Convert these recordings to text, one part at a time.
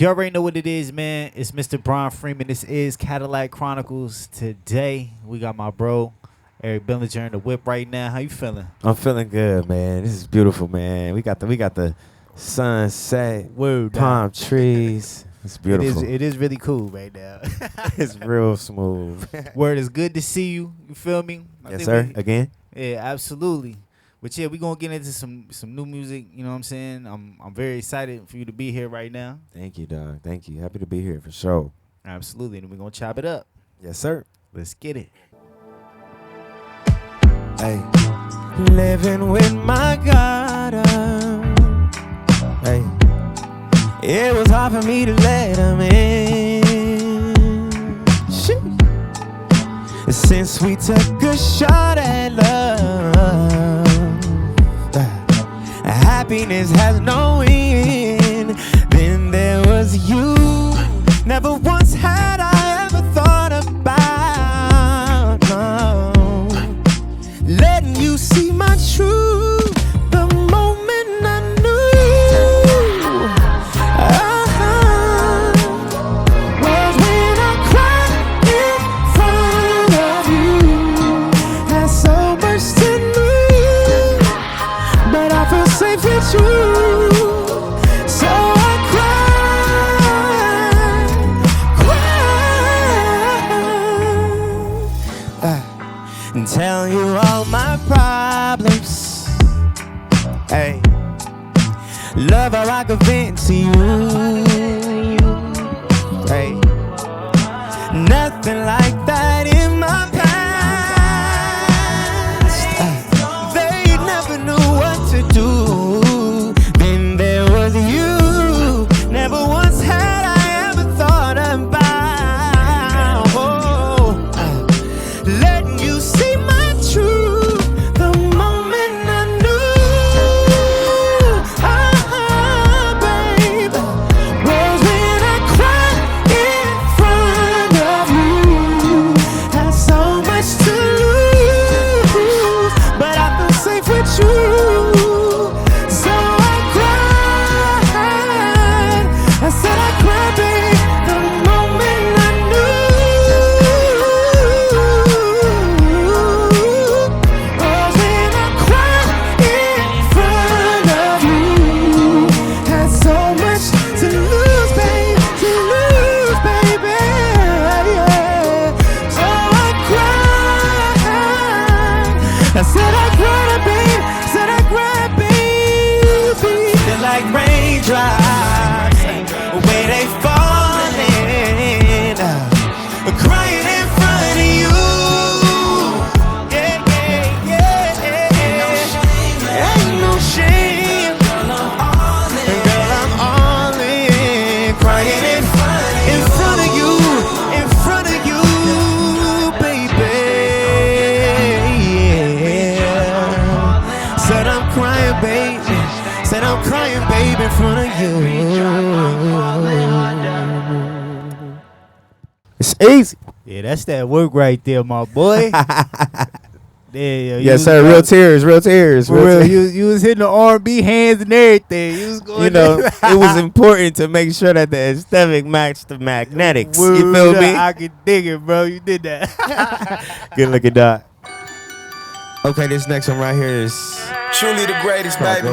You already know what it is, man. It's Mr. Brian Freeman. This is Cadillac Chronicles. Today, we got my bro, Eric Bellinger in the whip right now. How you feeling? I'm feeling good, man. This is beautiful, man. We got the sunset, Word, palm trees. It's beautiful. It is really cool right now. It's real smooth. Word, it's good to see you. You feel me? Yes, sir. Again? Yeah, absolutely. But yeah, we're going to get into some new music, you know what I'm saying? I'm very excited for you to be here right now. Thank you, dog. Thank you. Happy to be here for sure. Absolutely. And we're going to chop it up. Yes, sir. Let's get it. Hey. Living with my God. Hey. It was hard for me to let him in. Shit. Since we took a shot at love, happiness has no end. Then there was you. Never once had I ever thought about letting you see my truth. The moment I knew was when I cried in front of you. Had so much to lose, but I feel safe with you. So I cried and tell you all my problems. Hey, love how I could vent to you. Hey, nothing like that in my past. They never knew what to do. Then there was you. Never once had I ever thought about letting you see my truth. The moment I knew, babe, was when I cried in front of you. Had so much to lose, but I feel safe with you. So I cried. I said I cried, babe, the moment I knew was when I cried in front of you. Had so much to lose, baby, yeah. So I cried. I said I cried, babe. Said I cried, baby. Feel like raindrops, the way they falling, crying in front of you. Yeah, yeah, yeah. Ain't no shame. Girl, I'm all in, crying in front of you, baby. Yeah. Said I'm crying, baby. Said I'm crying, baby, in front of you. It's easy. Yeah, that's that work right there, my boy. Yeah, Yes, sir. Real tears. For real, you was hitting the R&B hands and everything. You was going You know, it was important to make sure that the aesthetic matched the magnetics. Word You feel up, me? I can dig it, bro. You did that. Good looking, dog. Okay, this next one right here is Truly the greatest, baby.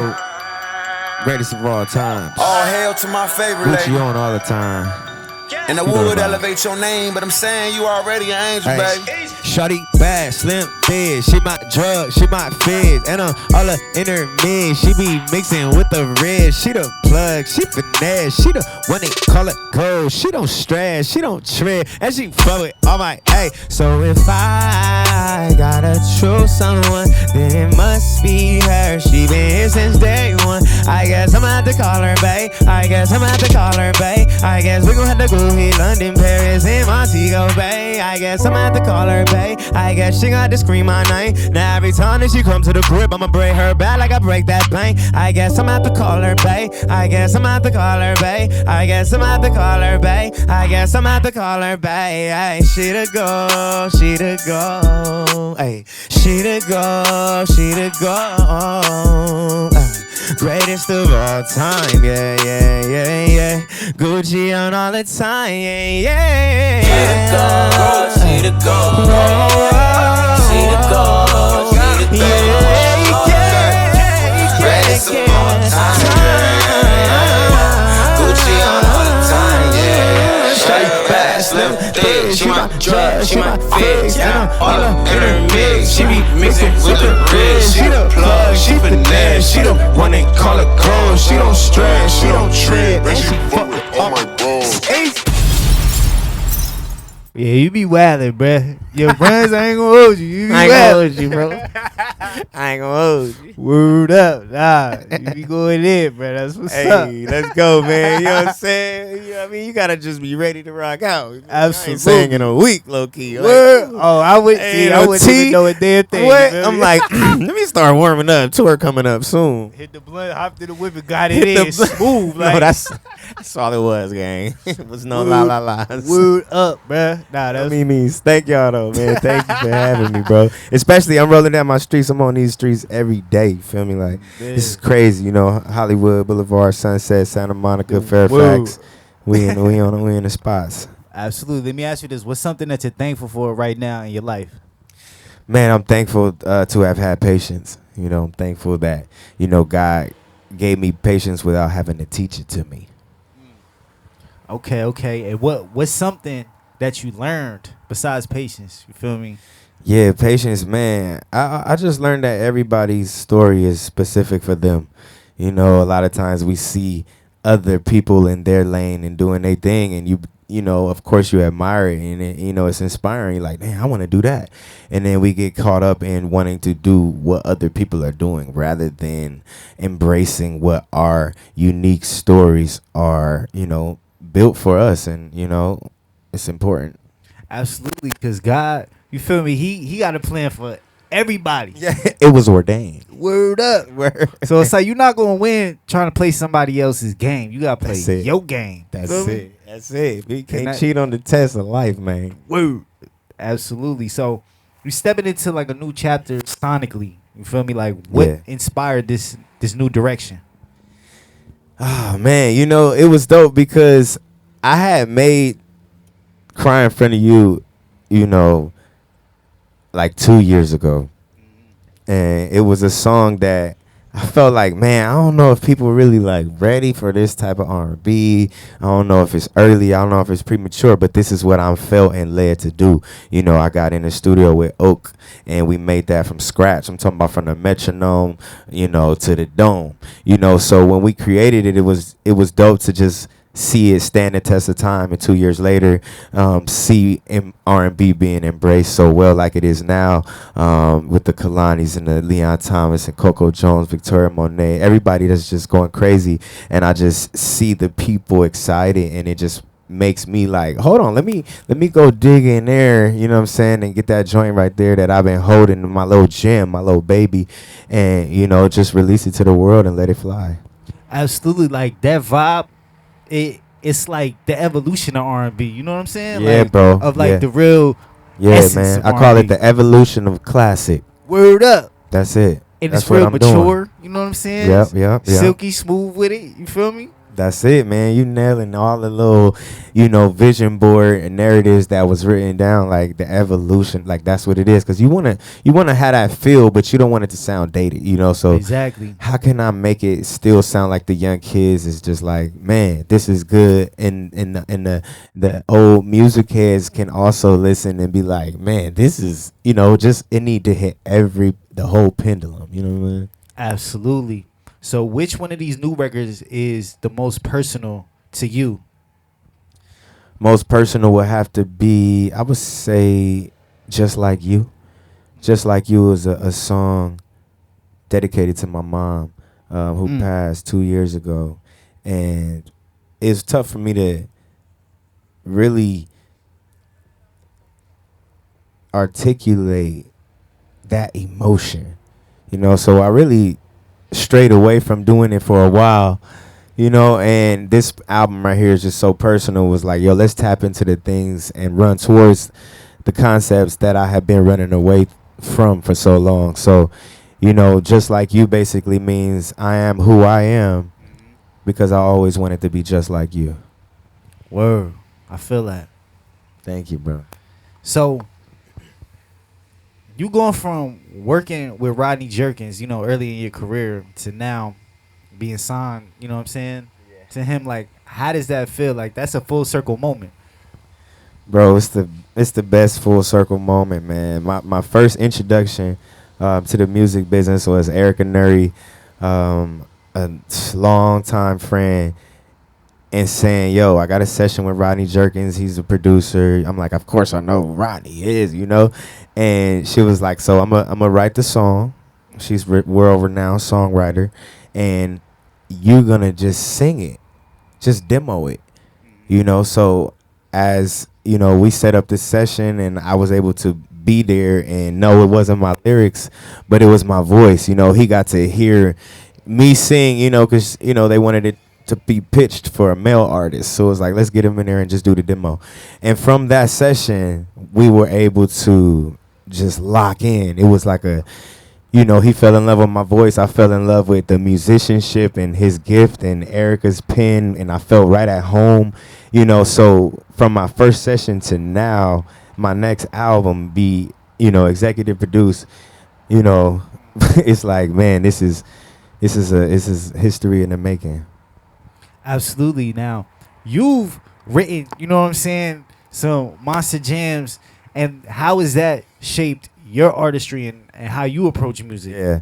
greatest of all time. All hail to my favorite Gucci lady. on all the time. And I You know would about it. elevate your name, but I'm saying you already an angel, Hey. baby. Shawty bad, slim, big. She my drug, she my fizz. And all up in her mid. She be mixing with the red. She the plug, she finesse. She the one they call it gold. She don't stress, she don't tread. And she fuck with all my, hey. So if I gotta choose someone, then it must be her. She been here since day one. I guess I'ma have to call her, babe. I guess I'ma have to call her, babe. I guess we gon' have to go hit London, Paris, and Montego Bay. I guess I'ma have to call her, babe. I guess she got to scream my name. Now every time that she come to the crib, I'ma break her back like I break that bank. I guess I'ma have to call her, babe. I guess I'ma have to call her, babe. I guess I'ma have to call her, babe. I guess I'ma have to call her, babe. Ay, she to go, she to go. Ay, she to go, she to go. Greatest of all time, yeah, yeah, yeah, yeah. Gucci on all the time, yeah, yeah, yeah. See the gold, see the gold, see the gold, greatest of all time. Gucci on all the time, yeah. Straight back, slim, thick. She my drug, she my fix. All up in her mix. She be mixing with the rich. She the plug, she finesse. She the one they call it cold. She don't stress, she don't trip, and she fuck with all my bros. Yeah, you be wildin', bruh. Your friends, I ain't gonna hold you. You be I ain't gonna wildin'. hold you, bro. I ain't gonna hold you. Word up. Nah, you be going in, bro. That's what's up. Hey, let's go, man. You know what I'm saying? You know what I mean? You gotta just be ready to rock out. I Absolutely. ain't saying in a week, low key. Word. Oh, I would Hey, see. no I wouldn't tea. even know a damn thing. What? You feel I'm me? like, let me start warming up. Tour coming up soon. Hit the blunt, hopped in the whip, and got Hit it the in blunt. smooth. Like, No, that's all it was, gang. It was no la la la's. word up, bruh. Nah, that's I mean, thank y'all though, man. Thank you for having me, bro. Especially, I'm rolling down my streets. I'm on these streets every day. You feel me? Like, this is crazy. You know, Hollywood Boulevard, Sunset, Santa Monica, Fairfax. We in the spots. absolutely. Let me ask you this: what's something that you're thankful for right now in your life? Man, I'm thankful to have had patience. You know, I'm thankful that God gave me patience without having to teach it to me. Okay. And what's something that you learned besides patience? You feel me? Yeah, patience, man. I just learned that everybody's story is specific for them. You know, a lot of times we see other people in their lane and doing their thing, and you know, of course you admire it, and it's inspiring. You're like, man, I want to do that. And then we get caught up in wanting to do what other people are doing rather than embracing what our unique stories are, built for us. And, it's important. Absolutely, because God, you feel me? He got a plan for everybody. Yeah, it was ordained. Word up. Word. So it's like you're not gonna win trying to play somebody else's game. You gotta play That's it. your game. That's Feel me? it. That's it. We can't that- cheat on the test of life, man. Word. Absolutely. So you stepping into like a new chapter sonically. You feel me? Like what Yeah. inspired this new direction? Oh man, it was dope because I had made Cry in Front of You, like 2 years ago. And it was a song that I felt like, man, I don't know if people really like ready for this type of R&B. I don't know if it's early. I don't know if it's premature, but this is what I'm felt and led to do. I got in the studio with Oak and we made that from scratch. I'm talking about from the metronome, to the dome, so when we created it, it was dope to just see it stand the test of time, and 2 years later, see R&B being embraced so well like it is now, with the Kalanis and the Leon Thomas and Coco Jones, Victoria Monet, everybody that's just going crazy, and I just see the people excited, and it just makes me like, hold on, let me go dig in there, you know what I'm saying, and get that joint right there that I've been holding in my little gem, my little baby, and just release it to the world and let it fly. Absolutely, like that vibe. It's like the evolution of R&B. You know what I'm saying? Yeah, like, bro. Of like Yeah. the real Yeah, essence man. of I call R&B. it the evolution of classic. Word up. That's it. And That's it's what real I'm mature. doing. You know what I'm saying? Yep. Silky smooth with it. You feel me? That's it, man. You nailing all the little, vision board and narratives that was written down, like the evolution, like that's what it is. Because you wanna have that feel, but you don't want it to sound dated, So Exactly. how can I make it still sound like the young kids is just like, man, this is good, and the old music heads can also listen and be like, man, this is, just it need to hit the whole pendulum, you know what I mean? Absolutely. So which one of these new records is the most personal to you? Most personal would have to be, I would say, Just Like You. Just Like You is a song dedicated to my mom, who passed 2 years ago. And it's tough for me to really articulate that emotion, so I really strayed away from doing it for a while, and this album right here is just so personal. It was like, yo, let's tap into the things and run towards the concepts that I have been running away from for so long. So you know, just like you basically means I am who I am because I always wanted to be just like you. Word. I feel that. Thank you, bro. So you going from working with Rodney Jerkins, early in your career to now being signed, you know what I'm saying? To him, like, how does that feel? Like, that's a full circle moment. Bro, it's the best full circle moment, man. My first introduction to the music business was Erica Nuri, a long time friend, and saying, "Yo, I got a session with Rodney Jerkins. He's a producer." I'm like, "Of course I know who Rodney is, you know." And she was like, "So I'm a write the song." She's world renowned songwriter, and you're gonna just sing it, just demo it, you know. So as you know, we set up this session, and I was able to be there. And no, it wasn't my lyrics, but it was my voice. You know, he got to hear me sing. You know, because they wanted it to be pitched for a male artist. So it was like, let's get him in there and just do the demo. And from that session, we were able to just lock in. It was like he fell in love with my voice. I fell in love with the musicianship and his gift and Erica's pen, and I felt right at home. So from my first session to now, my next album be, executive produced, it's like, man, this is history in the making. Absolutely. Now, you've written, you know what I'm saying, some monster jams, and how has that shaped your artistry and how you approach music? Yeah.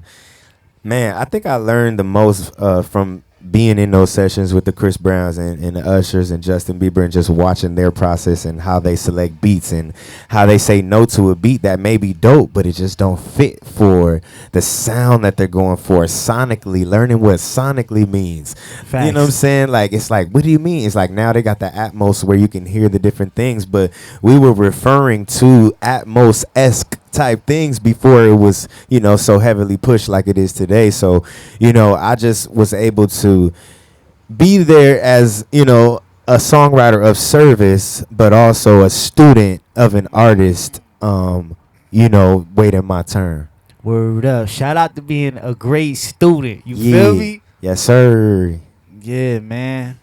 Man, I think I learned the most from being in those sessions with the Chris Browns and the Ushers and Justin Bieber, and just watching their process and how they select beats and how they say no to a beat that may be dope, but it just don't fit for the sound that they're going for sonically, learning what sonically means. Facts. You know what I'm saying? Like, it's like, what do you mean? It's like now they got the Atmos where you can hear the different things, but we were referring to Atmos-esque type things before it was, so heavily pushed like it is today. So, I just was able to be there as, a songwriter of service, but also a student of an artist, waiting my turn. Word up. Shout out to being a great student. You feel me? Yes, sir. Yeah, man.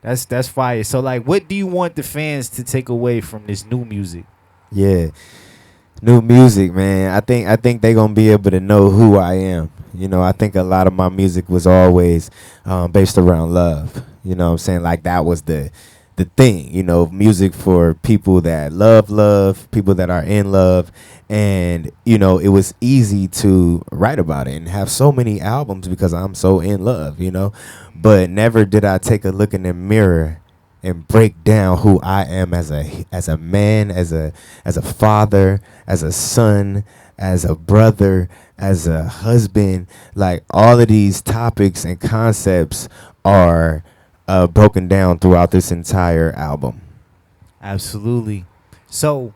That's fire. So, like, what do you want the fans to take away from this new music? Yeah. New music, man. I think they gonna be able to know who I am. I think a lot of my music was always based around love. You know what I'm saying? Like, that was the thing, music for people that love, people that are in love. And, it was easy to write about it and have so many albums because I'm so in love, But never did I take a look in the mirror and break down who I am as a man, as a father, as a son, as a brother, as a husband. Like, all of these topics and concepts are broken down throughout this entire album. Absolutely. So,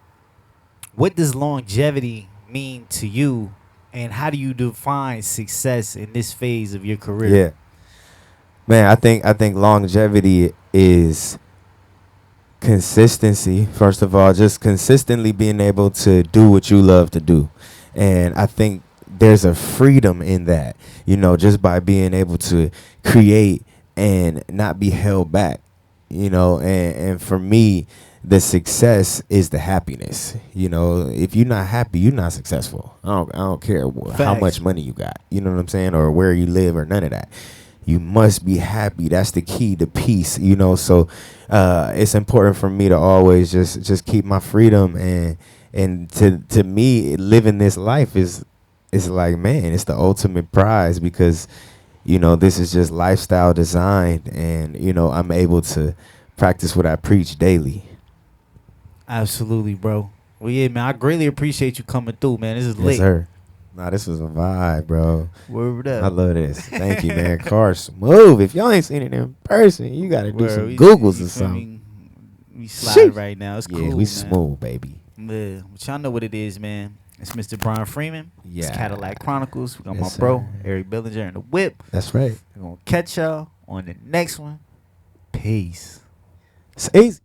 what does longevity mean to you, and how do you define success in this phase of your career? Yeah. Man, I think longevity is consistency. First of all, just consistently being able to do what you love to do. And I think there's a freedom in that, just by being able to create and not be held back, and for me, the success is the happiness. If you're not happy, you're not successful. I don't care how much money you got, you know what I'm saying, or where you live or none of that. You must be happy. That's the key to peace, So it's important for me to always just keep my freedom, and to me, living this life is like, man, it's the ultimate prize because, this is just lifestyle designed, and I'm able to practice what I preach daily. Absolutely, bro. Well, yeah, man, I greatly appreciate you coming through, man. This is lit. Yes, sir. Nah, this was a vibe, bro. Word up. I love this. Thank you, man. Car smooth. If y'all ain't seen it in person, you got to do some Googles or something. We slide right now. It's cool, we man. smooth, baby. Yeah, but y'all know what it is, man. It's Mr. Brian Freeman. Yeah. It's Cadillac Chronicles. We got Yes, my bro, sir. Eric Bellinger, and the whip. That's right. We're going to catch y'all on the next one. Peace. It's easy.